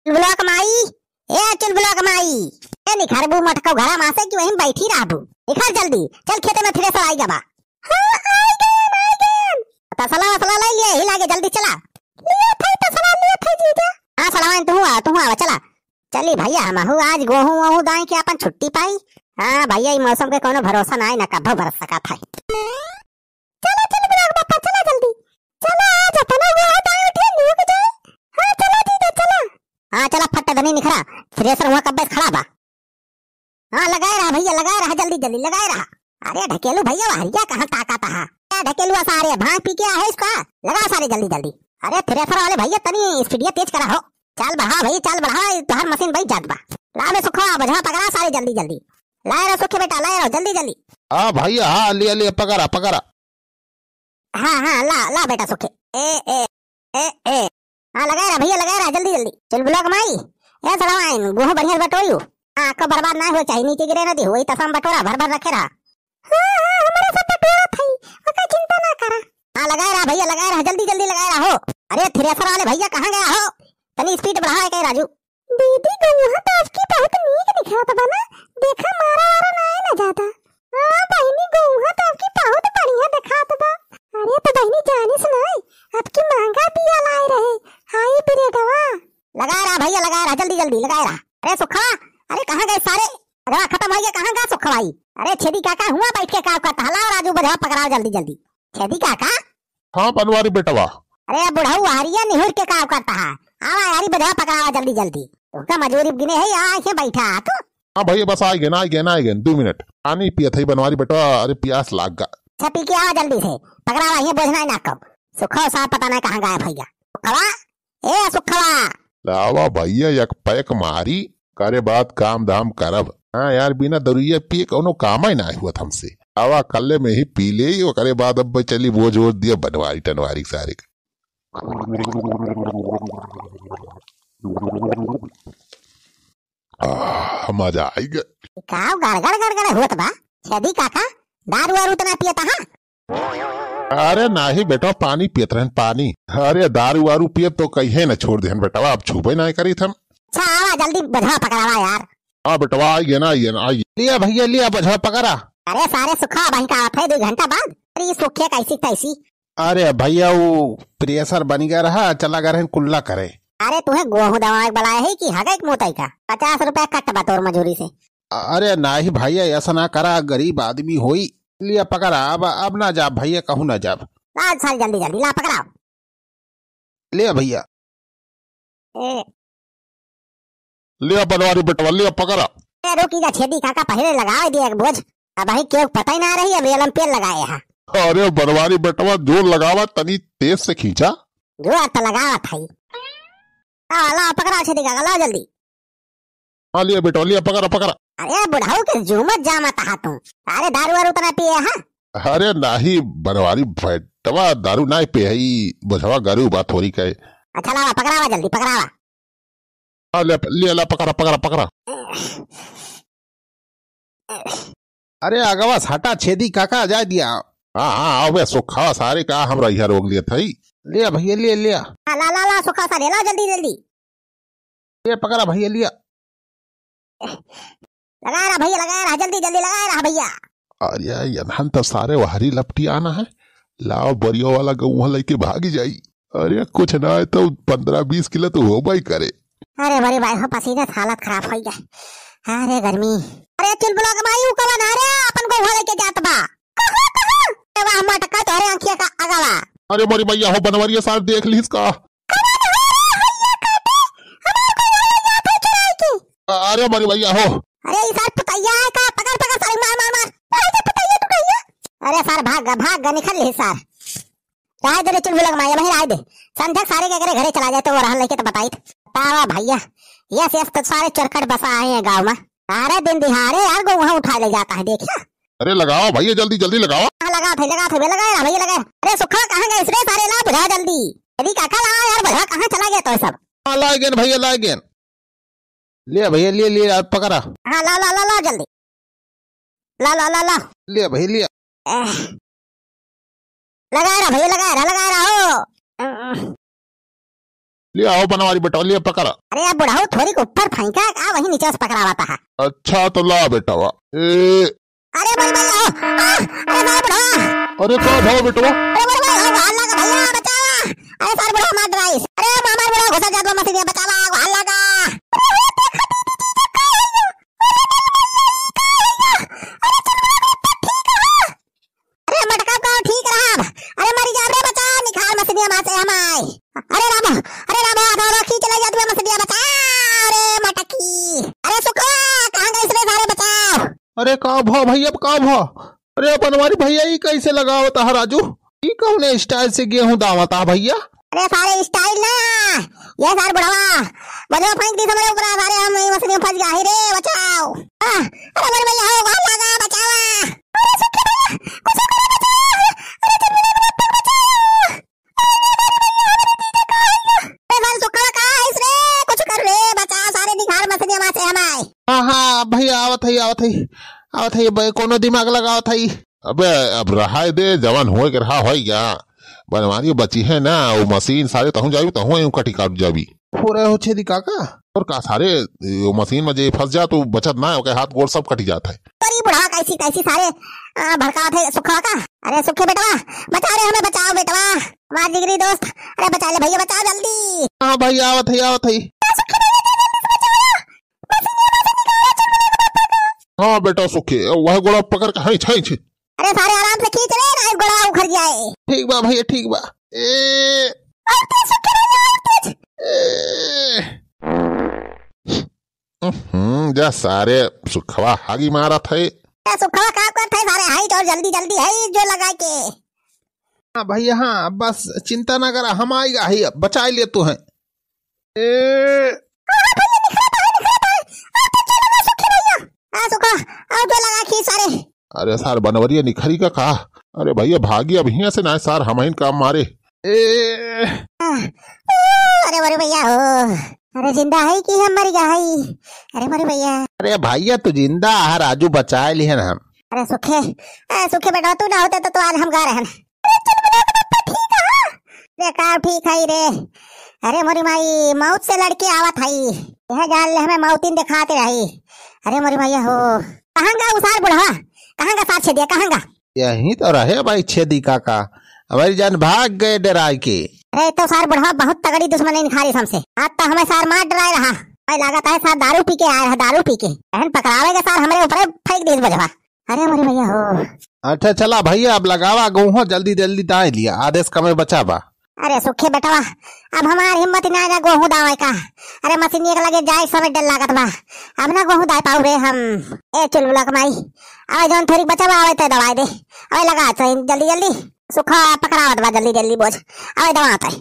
चुलबुला कमाई, ए चुलबुला कमाई, ए निखरबू मटको घरा मासे कि वहीं बैठी रहबू। निखर जल्दी, चल खेते में थ्रेसर आई गबा। हां आई गए। तसला वसला ले लिए ही लागे जल्दी चला। लिया थे तसला लिया थे जीजा। हां सलाम तू आ चला। चली भैया हमहू आज गोहूं वहू दाई के अपन छुट्टी पाई। हां भैया ई मौसम के कोनो भरोसा ना है ना कब बरस सका था। चला चल बुलाग बापा चला जल्दी। चला आज अपना हुआ दाई उठे न्यू के जाए। हां चला जीजा चला। हां चला फट्टा धनी निखरा थ्रेसर हुआ कब खड़ा बा। हां लगाए रहा भैया लगाए रहा जल्दी जल्दी लगाए रहा। अरे ढकेलू भैया हरिया कहां ताकत है। क्या ढकेलुआ सारे भांग पी के है इसका। लगा सारे जल्दी जल्दी। अरे थ्रेसर वाले भैया तनी स्पीड तेज करा हो। चल बढ़ा भैया चल बढ़ा तोहर मशीन बैठ जात बा। ला बे सुखा बजा पकड़ा सारे जल्दी जल्दी। लाए रे सुखे बेटा लाए रे जल्दी जल्दी। हां भैया हां ले पकड़ा पकड़ा। हां ला बेटा सुखे। ए हां लगाए रहा भैया लगाए रहा जल्दी जल्दी। चल बुला कमाई ए सलाम गोह बढ़िया बटोरियो। हां को बर्बाद ना हो चाहिए नीचे गिरे ना दी होई तसम बटोरा भर भर रखे रहा। हां हमारे सब बटोरा थई ओका चिंता ना करा। हां लगाए रहा भैया लगाए रहा जल्दी जल्दी लगाए रहा हो। अरे थ्रेसर वाले भैया कहां गया हो। तनी स्पीड बढ़ा है राजू। दीदी गोहा तो आपकी बहुत नीक दिखत बा ना। देखा मारा वारा ना है ना ज्यादा। हां बहनी गोहा तो आपकी बहुत बढ़िया दिखत बा। अरे तो बहनी जानिस नहीं आपकी महंगा पिया लाए रहे। हाय बिरेडवा लगा रहा भैया लगा रहा जल्दी जल्दी लगा रहा। अरे सुखा अरे कहां गए सारे। अरे खत्म हो गया कहां गया सुखा भाई। अरे छेदी काका हुआ बैठ के काम करता हला राजू बजा पकड़ाओ जल्दी जल्दी। छेदी काका हां बनवारी बेटवा। अरे बुढ़ऊ हरिया निहुर के काम करता है। आवा यारी बजा पकड़ाओ जल्दी जल्दी। उसका मजूरी गिने है यहाँ से बैठा तो। हां भैया बस आ गए 2 मिनट। पानी पिया थई बनवारी बेटवा। अरे प्यास लाग गा। अच्छा पी के आओ जल्दी से पकड़ा ये बोझना ना कब। सुखा साहब पता नहीं कहां गया भैया। सुखवा ए सुखवा लावा भैया एक पैक मारी करे बात काम धाम करब। हां यार बिना दरुइया पिए कोनो काम ही ना हुआ हमसे। आवा कल्ले में ही पी ले वो करे बाद अब चली बोझ दिया बनवारी टनवारी सारे। मजा आई गया। काव गड़गड़ होत बा। छेदी काका दारू वारू तना पियता हां। अरे नाही बेटा पानी पियत रहन पानी। अरे दारू वारू पियत तो कहीं न छोड़ देन बेटवा अब छुपे ना करी थम। अच्छा आवा जल्दी बजा पकड़ावा यार। हां बेटवा आई लिया भैया लिया बजा पकड़ा। अरे सारे सुखा भाई का आथे 2 घंटा बाद। अरे सुखे कैसी तैसी। अरे भैया वो प्रेशर बन गया रहा चला गए कुल्ला करे। अरे तुम्हें गोहूं दवा बुलाया है कि हगा एक मोताई का 50 रुपया कट बतौर मजूरी से। अरे नहीं भैया ऐसा ना करा गरीब आदमी होई। लिया पकड़ा अब ना जा भैया कहूँ ना जा। आज सारी जल्दी जल्दी ला पकड़ाओ। लिया भैया लिया बनवारी बेटवा लिया पकड़ा। रुकी जा छेदी काका पहले लगाए दिया एक बोझ। अब भाई क्यों पता ही ना रही अब एलम पेल लगाए है। अरे बनवारी बेटवा जोर लगावा तनी तेज से खींचा। जो तो लगावा था ला पकड़ा छेदी काका ला जल्दी। हाँ लिया बेटवा लिया पकड़ा। अरे बुढ़ाऊ के जुमत जामत हा तू। अरे दारू वारू तना पिए हा। अरे नाही बनवारी बेटवा दारू ना पे है बुझवा गरू बात थोड़ी कहे। अच्छा ला पकड़ावा जल्दी पकड़ावा। हाँ लिया पकड़ा। अरे अगवा हटा छेदी काका जा दिया। हाँ अब सुखा सारे का हमरा यहाँ रोक लिया था। लिया भैया लिया ला सुखा सारे ला जल्दी जल्दी। लिया पकड़ा भैया लिया लगा रहा जल्दी जल्दी लगा रहा भैया। अरे यहां तो सारे हरी लपटी आना है। लाओ बरियो वाला गऊहा लेके भागी जाई। अरे कुछ ना है तो 15-20 किलो तो हो भाई करे। अरे बड़ी भाई पसीने से हालत खराब हो गया। अरे गर्मी। अरे चुलबुला कमाई कवा ना रे अपन गऊहा लेके जात बा। कहां वाह मटका तोरे आंखिया का अगवा। अरे मोरी भैया हो बनवरिया साहब देख ली इसका। अरे मोरी भैया हो। अरे इस साल पुतैया का पकड़ सारे मार अरे पुतैया तू कहिया। अरे सर भाग निकल ले सर। राय दे चुलबुला कमाई भाई राय दे। संध्या सारे के घरे चला जाए तो वो रहन लेके तो बताई तावा भैया। यस तो सारे चरकट बसा आए हैं गांव में। सारे दिन दिहाड़े यार गऊहा उठा ले जाता है देखिए। अरे लगाओ भैया जल्दी लगाओ। लगा थे भैया लगा। अरे सुखा कहां गए इसरे सारे ला बुझा जल्दी। यदि काका ला यार बुझा कहां चला गया तो सब। ला गेन भैया ला गेन। लिया भैया लिया पकड़ा। हां ला जल्दी ला लिया भैया लिया लगा रहा भैया लगा रहा हो। ले आओ बनवारी बेटा, ले पकड़। अरे अब बुढ़ाऊ थोड़ी को ऊपर फेंका आ वही नीचे से पकड़ावाता है। अच्छा तो ला बेटा। अरे बोल भैया अरे सारे बुढ़ा। अरे क्या भाव बेटवा? अरे बोल भैया अल्लाह का भैया बचावा। अरे सारे बुढ़ा मत डराइस। अरे मामा बुढ़ा घुसा जात मत दिया बचावा अल्लाह का। अरे मटका का ठीक रहा। अरे मरी जा रे बचा निखार मत दिया मां से हमाय। अरे राम आधा खींच ले जात मत दिया बचा। अरे मटकी अरे सुखा कहां गए इसने सारे बचाओ। अरे का भाव भैया का भाव? अरे बनवारी भैया ये कैसे लगावता है राजू? ये कौन स्टाइल से गेहूं दावता भैया? अरे सारे स्टाइल ना ये सारे बुढ़ावा बजो फेंक दी हमारे ऊपर सारे हम मछली में फंस गए रे बचाओ। अरे मेरे भैया हो गाल लगा बचावा। अरे सुखी भैया कुछ करो बचाओ। अरे चल मेरे बचाओ। अरे सारे सुखा कहां है इस रे कुछ कर रे बचा सारे दिखार मछली में से हमारे। हाँ भैया आवत है कोनो दिमाग लगावत है। अबे अब रहा दे जवान हो के रहा हो क्या बनवारी बची है ना वो मशीन सारे तहु जाबी तहु यूं कटी काट जाबी हो रहे हो छेदी काका। और का सारे वो मशीन में जे फंस जा तो बचत ना ओके हाथ गोड़ सब कटी जाता है। अरे बुढ़ा कैसी कैसी सारे भड़का थे सुखा का। अरे सुखे बेटवा बचा रे हमें बचाओ बेटवा हमारे जिगरी दोस्त। अरे बचा ले भैया बचाओ जल्दी। हाँ भैया आवत है। हाँ बेटा सुखे वह गोड़ा पकड़ के हाई छे। अरे सारे आराम से खींच ले ना गोड़ा उखड़ जाए। ठीक बा भैया ठीक बा। जा सारे सुखवा हागी मारा थे। सुखवा काम करते है सारे हाई और जल्दी जल्दी है जो लगा के। हाँ भैया हाँ बस चिंता ना करा हम आएगा ही बचा ले तू है। अरे सार बनवरिया निखरी का कहा। अरे भैया भागी अब यहाँ से ना सार हम ही काम मारे। अरे मरे भैया हो। अरे जिंदा है कि हम मर गए। अरे मरे भैया। अरे भैया तू जिंदा है राजू बचा लिए ना हम। अरे सुखे बेटा तू ना होते तो आज हम गा रहे ठीक है रे। अरे मोरी माई मौत से लड़के आवत है यह जान ले हमें मौतिन दिखाते रही। अरे मोरी भैया हो कहाँ गा उसार बुढ़वा कहाँ का साथ छेदिया कहाँ गा? यही तो रहे भाई छेदी काका हमारी जान भाग गए डरा के। अरे तो सार बुढ़वा बहुत तगड़ी दुश्मनी निखारी हमसे आज तो हमें सार मार डराए रहा। लागत है सार दारू पी के आया रहा दारू पी के बहन पकड़ावेगा सार हमारे ऊपर फेंक दी बजवा। अरे मोरी भैया हो। अच्छा चला भैया अब लगावा गेहूं जल्दी जल्दी दाए लिया आदेश का मैं बचावा। अरे सुखे बेटवा अब हमारी हिम्मत ना जा गेहूं दावे का। अरे मशीन एक लगे जाए समय डर लागत बा अब ना गेहूं दाए पाऊ रे हम। ए चुलबुला कमाई अबे जौन थोड़ी बचावा आवे तो दवाई दे अबे लगा जल्दी जल्दी सुखा पकड़ावत बा जल्दी जल्दी बोझ अबे दवा आता है।